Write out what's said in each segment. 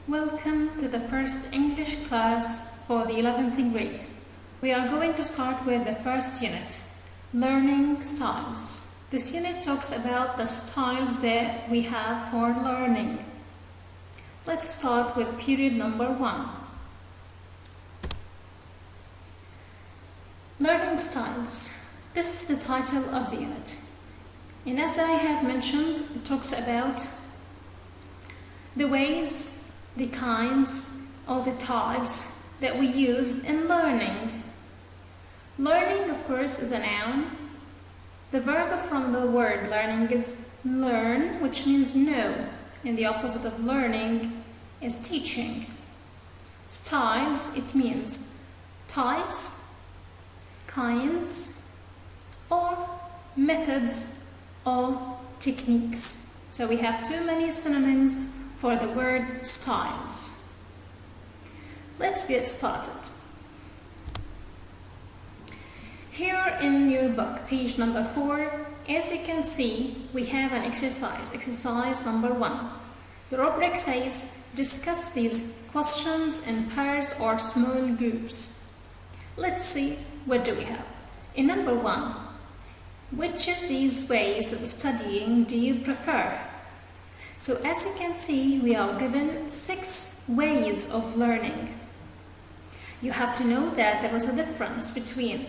Welcome to the first English class for the 11th grade. We are going to start with the first unit, Learning Styles. This unit talks about the styles that we have for learning. Let's start with period number 1. Learning Styles. This is the title of the unit. And as I have mentioned, it talks about the ways, the kinds, or the types that we use in learning. Learning, of course, is a noun. The verb from the word learning is learn, which means know, and the opposite of learning is teaching. Styles, it means types, kinds, or methods or techniques. So we have too many synonyms for the word styles. Let's get started. Here in your book, page number 4, as you can see, we have an exercise number 1. The rubric says, discuss these questions in pairs or small groups. Let's see, what do we have? In number 1, which of these ways of studying do you prefer? So as you can see, we are given 6 ways of learning. You have to know that there is a difference between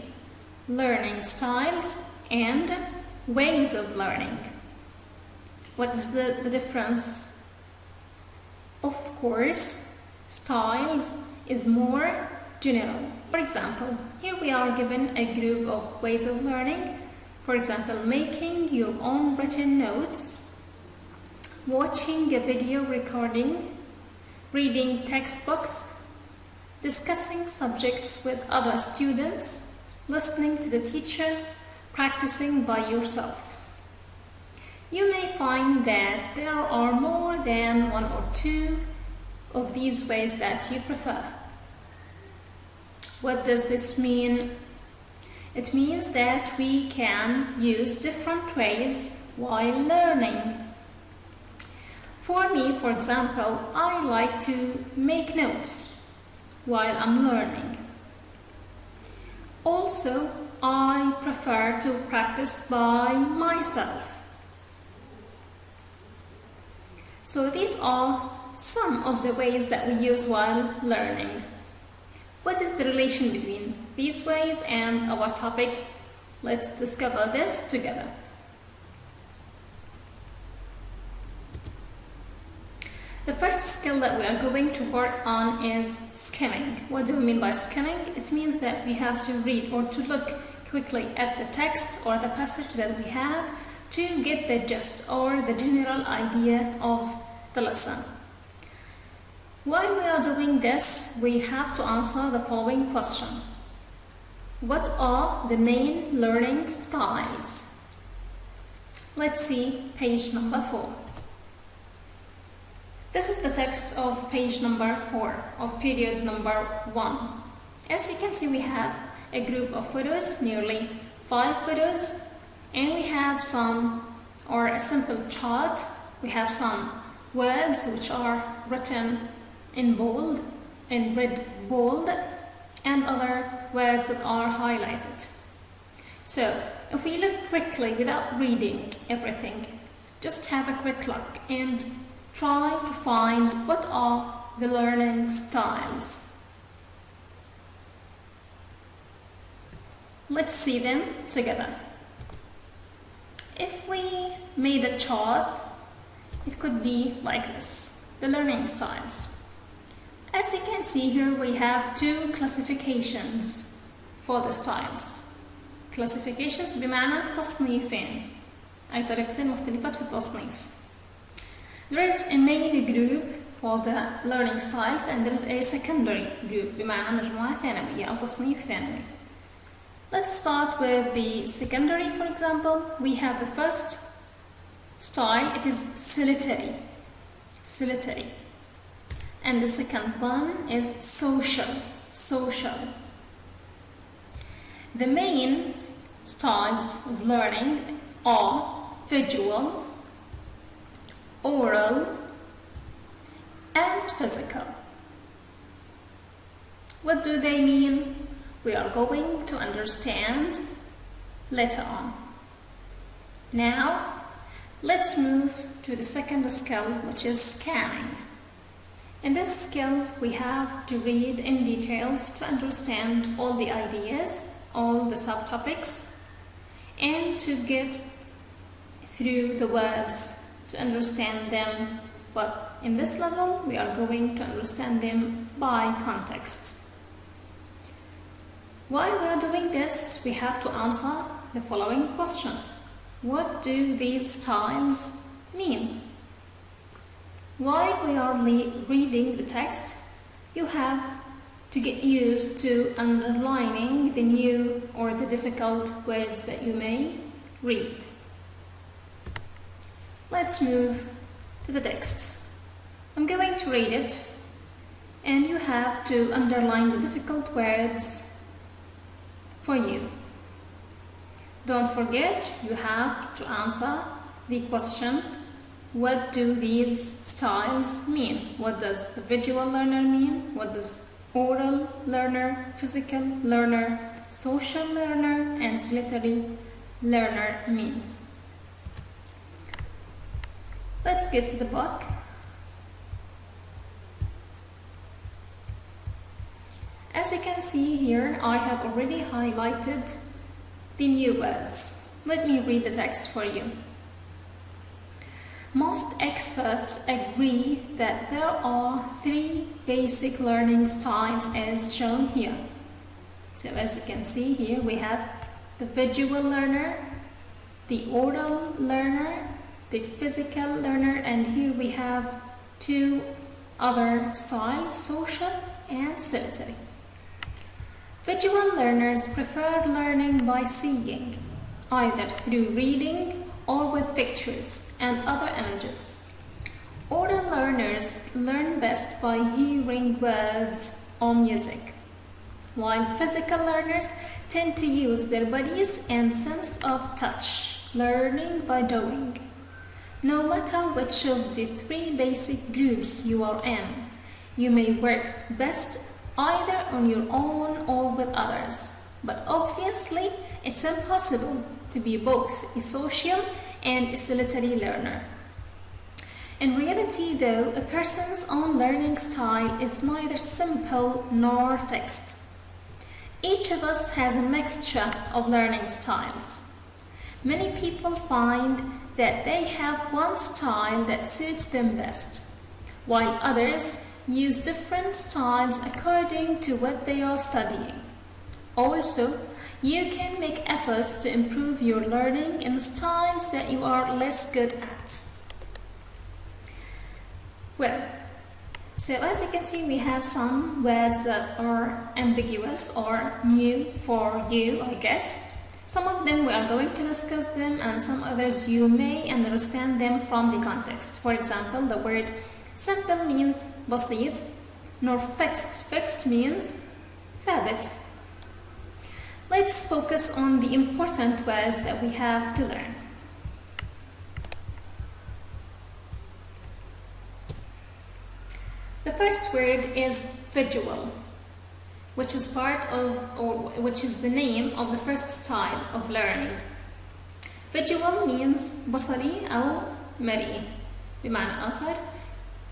learning styles and ways of learning. What is the difference? Of course, styles is more general. For example, here we are given a group of ways of learning. For example, making your own written notes, watching a video recording, reading textbooks, discussing subjects with other students, listening to the teacher, practicing by yourself. You may find that there are more than 1 or 2 of these ways that you prefer. What does this mean? It means that we can use different ways while learning. For me, for example, I like to make notes while I'm learning. Also, I prefer to practice by myself. So these are some of the ways that we use while learning. What is the relation between these ways and our topic? Let's discover this together. The first skill that we are going to work on is skimming. What do we mean by skimming? It means that we have to read or to look quickly at the text or the passage that we have to get the gist or the general idea of the lesson. While we are doing this, we have to answer the following question. What are the main learning styles? Let's see page number 4. This is the text of page number 4 of period number 1. As you can see, we have a group of photos, nearly 5 photos, and we have a simple chart. We have some words which are written in bold, in red bold, and other words that are highlighted. So, if we look quickly without reading everything, just have a quick look and try to find what are the learning styles. Let's see them together. If we made a chart, it could be like this, the learning styles. As you can see here, we have 2 classifications for the styles. Classifications بمعنى تصنيفين، أي طريقتين مختلفات في التصنيف. There is a main group for the learning styles and there is a secondary group بمعنى مجموعة ثانوية أو تصنيف ثانوي. Let's start with the secondary. For example, we have the first style, it is solitary. And the second one is social. The main styles of learning are visual, oral, and physical. What do they mean? We are going to understand later on. Now, let's move to the second skill, which is scanning. In this skill, we have to read in details to understand all the ideas, all the subtopics, and to get through the words to understand them. But in this level, we are going to understand them by context. While we are doing this, we have to answer the following question. What do these styles mean? While we are reading the text, you have to get used to underlining the new or the difficult words that you may read. Let's move to the text. I'm going to read it, and you have to underline the difficult words for you. Don't forget, you have to answer the question, what do these styles mean? What does the visual learner mean? What does oral learner, physical learner, social learner, and solitary learner means? Let's get to the book. As you can see here, I have already highlighted the new words. Let me read the text for you. Most experts agree that there are 3 basic learning styles as shown here. So as you can see here, we have the visual learner, the oral learner, the physical learner, and here we have 2 other styles, social and solitary. Visual learners prefer learning by seeing, either through reading or with pictures and other images. Oral learners learn best by hearing words or music, while physical learners tend to use their bodies and sense of touch, learning by doing. No matter which of the 3 basic groups you are in, you may work best either on your own or with others. But obviously, it's impossible to be both a social and a solitary learner. In reality, though, a person's own learning style is neither simple nor fixed. Each of us has a mixture of learning styles. Many people find that they have one style that suits them best, while others use different styles according to what they are studying. Also, you can make efforts to improve your learning in styles that you are less good at. Well, so as you can see, we have some words that are ambiguous or new for you, I guess. Some of them we are going to discuss them, and some others you may understand them from the context. For example, the word simple means basit, nor fixed. Fixed means ثابت. Let's focus on the important words that we have to learn. The first word is visual, which is which is the name of the first style of learning. Visual means بصري أو مرئي. بمعنى آخر,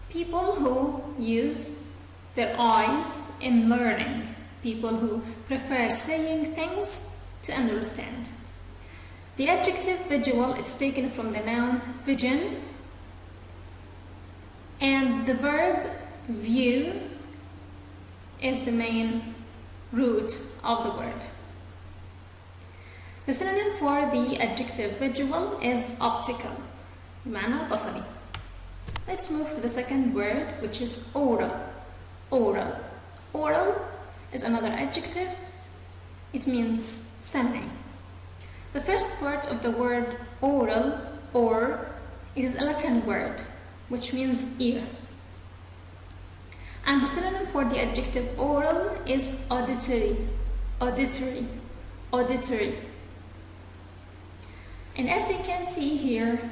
people who use their eyes in learning, people who prefer saying things to understand. The adjective visual, it's taken from the noun vision, and the verb view is the main root of the word. The synonym for the adjective visual is optical, بمعنى بصري. Let's move to the second word, which is oral. Oral. Oral is another adjective. It means سمعي. The first part of the word oral, or, is a Latin word, which means ear. And the synonym for the adjective oral is auditory. Auditory. Auditory. And as you can see here,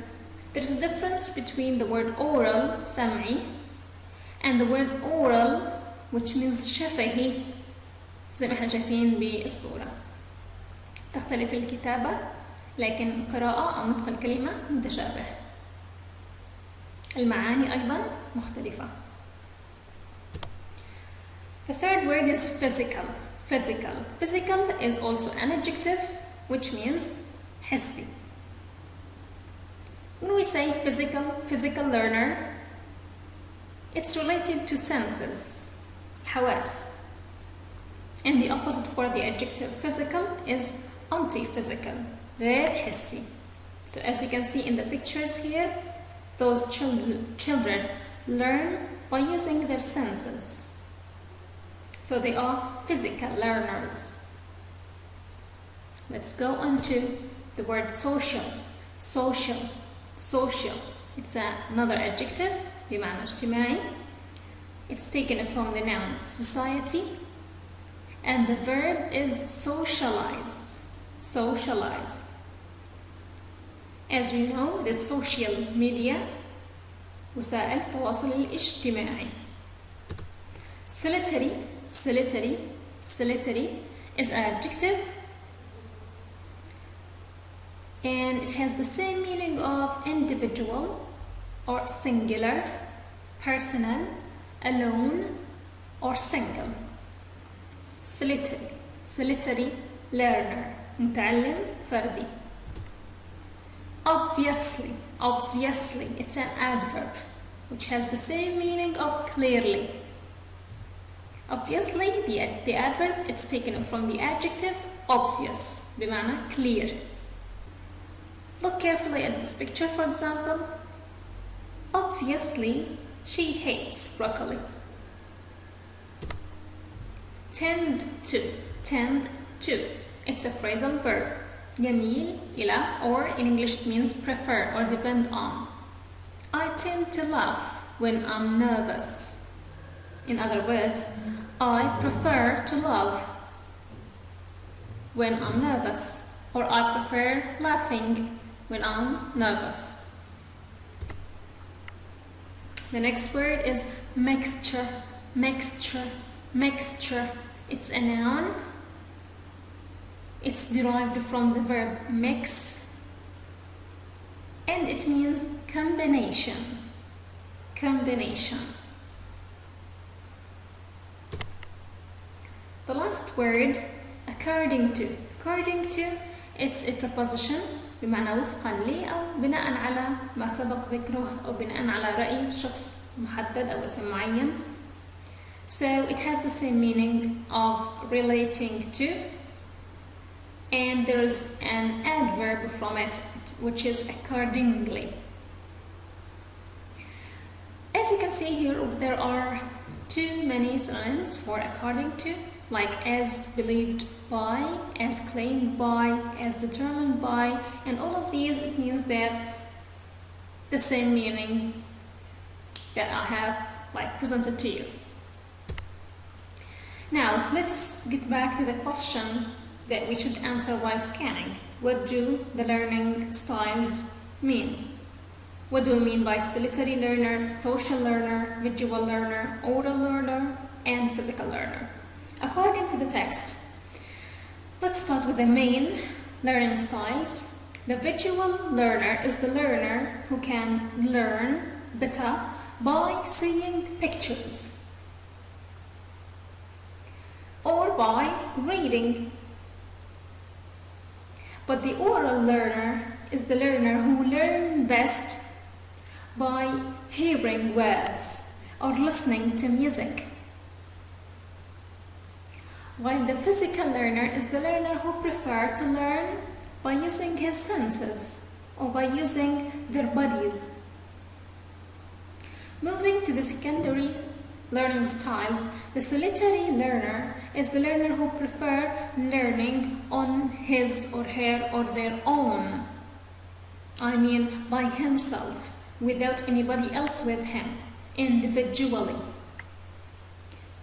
there is a difference between the word oral, سمعي, and the word oral which means شفهي زي ما احنا شايفين بالصورة. تختلف الكتابة لكن القراءة أو نطق الكلمة متشابه. المعاني أيضا مختلفة. The third word is physical. Physical. Physical is also an adjective which means حسي. When we say physical learner, it's related to senses, حواس. And the opposite for the adjective physical is anti-physical, غير حسي. So as you can see in the pictures here, those children learn by using their senses. So they are physical learners. Let's go on to the word social. Social. Social. It's another adjective بمعنى اجتماعي. It's taken from the noun society. And the verb is socialize. Socialize. As you know, the social media وسائل التواصل الاجتماعي. Solitary. Solitary. Solitary is an adjective and it has the same meaning of individual or singular, personal, alone or single. Solitary. Solitary learner. متعلم فردي. Obviously. Obviously. It's an adverb which has the same meaning of clearly. Obviously, the adverb, it's taken from the adjective obvious, بمعنى clear. Look carefully at this picture, for example. Obviously, she hates broccoli. Tend to. Tend to. It's a phrasal verb. يميل إلى, or in English it means prefer or depend on. I tend to laugh when I'm nervous. In other words, I prefer to laugh when I'm nervous, or I prefer laughing when I'm nervous. The next word is mixture. Mixture. Mixture. It's a noun. It's derived from the verb mix, and it means combination. Combination. The last word, according to. According to, it's a preposition بمعنى وفقا لي أو بناء على ما سبق ذكره أو بناء على رأي شخص محدد أو اسم معين. So it has the same meaning of relating to, and there is an adverb from it which is accordingly. As you can see here, there are too many synonyms for according to, like as believed by, as claimed by, as determined by, and all of these, it means that the same meaning that I have presented to you. Now let's get back to the question that we should answer while scanning. What do the learning styles mean? What do we mean by solitary learner, social learner, visual learner, oral learner, and physical learner? According to the text, let's start with the main learning styles. The visual learner is the learner who can learn better by seeing pictures or by reading. But the oral learner is the learner who learns best by hearing words or listening to music. While the physical learner is the learner who prefers to learn by using his senses or by using their bodies. Moving to the secondary learning styles, the solitary learner is the learner who prefers learning on his or her or their own. I mean by himself, without anybody else with him, individually.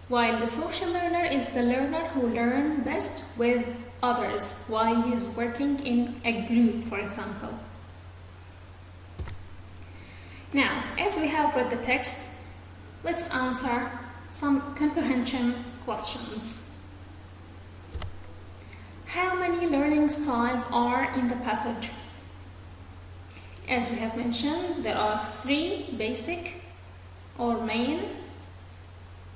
While the social learner is the learner who learns best with others while he is working in a group, for example. Now, as we have read the text, let's answer some comprehension questions. How many learning styles are in the passage? As we have mentioned, there are 3 basic or main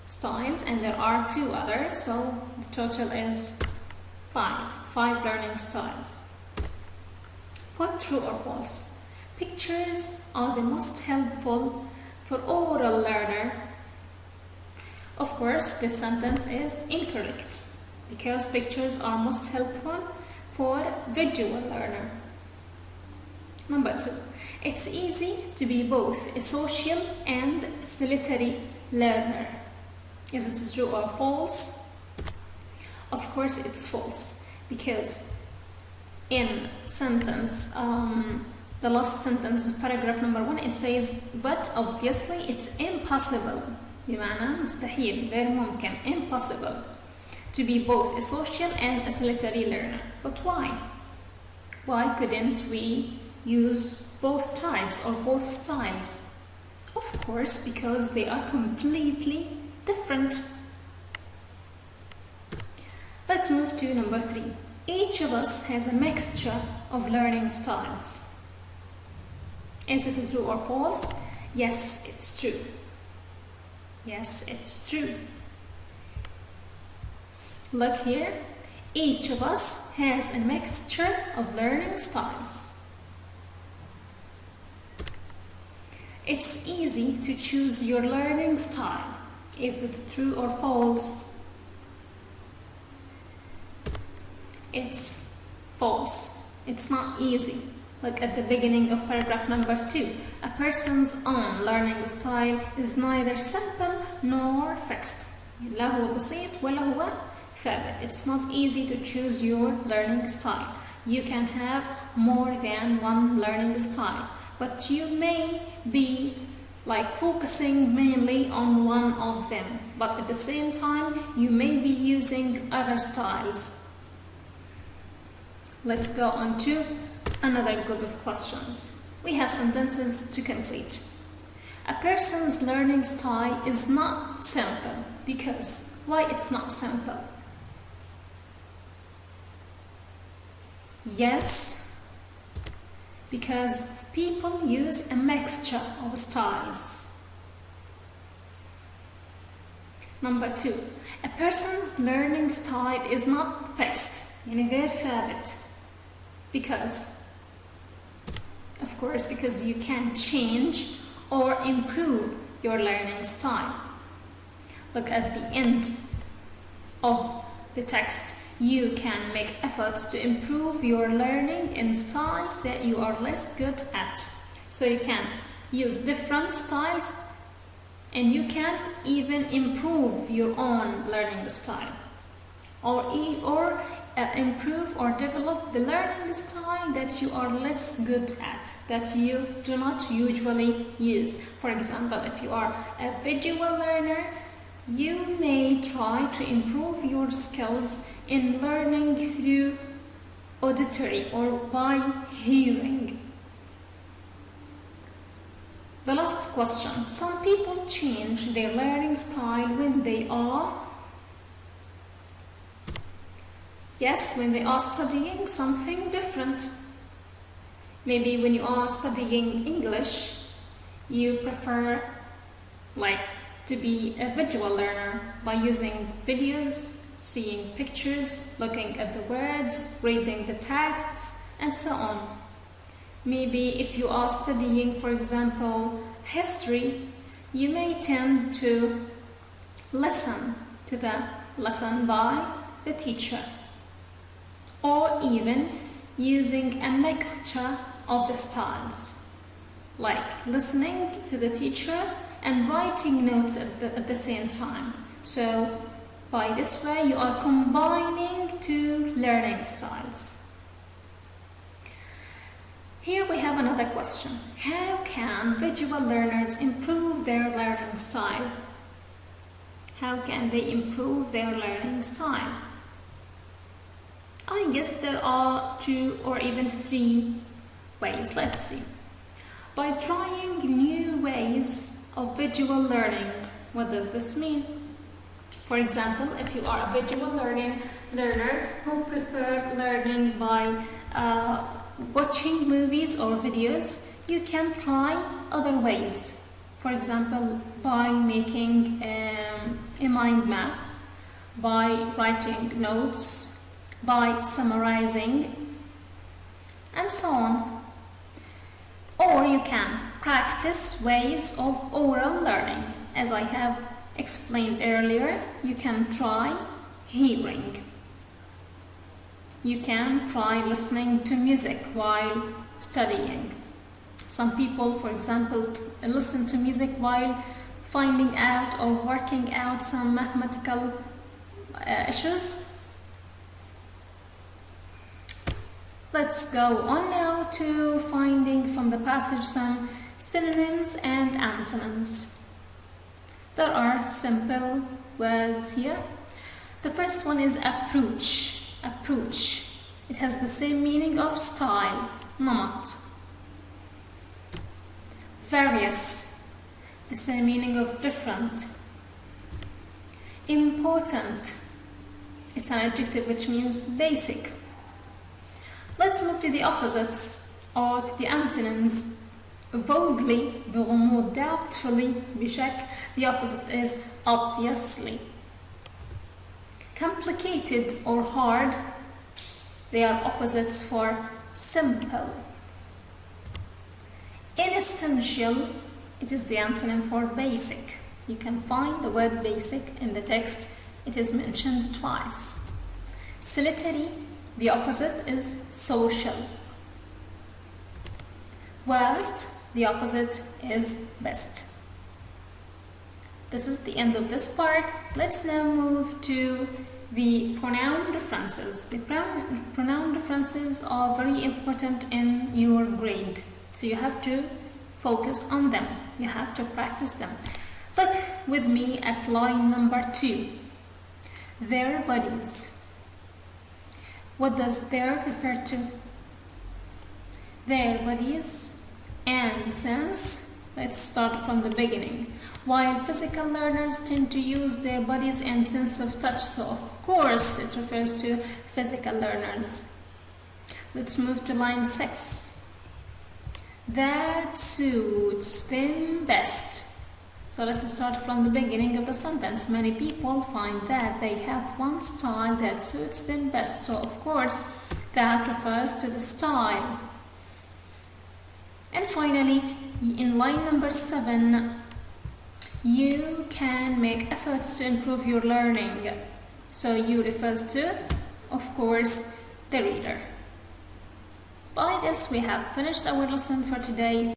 styles, and there are 2 others, so the total is 5 learning styles. What, true or false? Pictures are the most helpful for oral learner. Of course, this sentence is incorrect because pictures are most helpful for visual learner. Number 2, it's easy to be both a social and solitary learner. Is it true or false? Of course it's false, because in sentence, the last sentence of paragraph number 1, it says, but obviously it's impossible. بمعنى مستحيل، غير ممكن، impossible to be both a social and a solitary learner. But why? Why couldn't we use both types or both styles? Of course, because they are completely different. Let's move to number 3. Each of us has a mixture of learning styles. Is it true or false? Yes, it's true. Yes, it's true. Look here. Each of us has a mixture of learning styles. It's easy to choose your learning style. Is it true or false? It's false. It's not easy. Look at the beginning of paragraph number 2. A person's own learning style is neither simple nor fixed. لا هو بسيط ولا هو ثابت. It's not easy to choose your learning style. You can have more than one learning style, but you may be focusing mainly on one of them, but at the same time you may be using other styles. Let's go on to another group of questions. We have sentences to complete. A person's learning style is not simple because why it's not simple? Yes, because people use a mixture of styles. Number 2, a person's learning style is not fixed, يعني غير ثابت, because, of course, because you can change or improve your learning style. Look at the end of the text. You can make efforts to improve your learning in styles that you are less good at. So you can use different styles and you can even improve your own learning style, or improve or develop the learning style that you are less good at, that you do not usually use. For example, if you are a visual learner, you may try to improve your skills in learning through auditory or by hearing. The last question. Some people change their learning style when they are studying something different. Maybe when you are studying English, you prefer to be a visual learner by using videos, seeing pictures, looking at the words, reading the texts, and so on. Maybe if you are studying, for example, history, you may tend to listen to the lesson by the teacher, or even using a mixture of the styles, like listening to the teacher and writing notes at the same time. So by this way you are combining 2 learning styles. Here we have another question. How can visual learners improve their learning style? How can they improve their learning style? I guess there are 2 or even 3 ways. Let's see. By trying new ways of visual learning, What does this mean? For example, if you are a visual learner who prefer learning by watching movies or videos, you can try other ways. For example, by making a mind map, by writing notes, by summarizing, and so on. Or you can practice ways of oral learning. As I have explained earlier, you can try hearing. You can try listening to music while studying. Some people, for example, listen to music while finding out or working out some mathematical issues. Let's go on now to finding from the passage some synonyms and antonyms. There are simple words here. The first one is approach. Approach. It has the same meaning of style, نمط. Various. The same meaning of different. Important. It's an adjective which means basic. Let's move to the opposites or to the antonyms. Vaguely, بغموض, doubtfully, بشك. The opposite is obviously. Complicated or hard, they are opposites for simple. Inessential, it is the antonym for basic. You can find the word basic in the text. It is mentioned twice. Solitary, the opposite is social. Worst, the opposite is best. This is the end of this part. Let's now move to the pronoun differences. The pronoun differences are very important in your grade, so you have to focus on them. You have to practice them. Look with me at line number 2. Their bodies. What does their refer to? Their bodies. And since, let's start from the beginning. While physical learners tend to use their bodies and sense of touch, so of course it refers to physical learners. Let's move to line 6. That suits them best. So let's start from the beginning of the sentence. Many people find that they have one style that suits them best. So of course that refers to the style. And finally, in line number 7, you can make efforts to improve your learning. So you refers to, of course, the reader. By this, we have finished our lesson for today.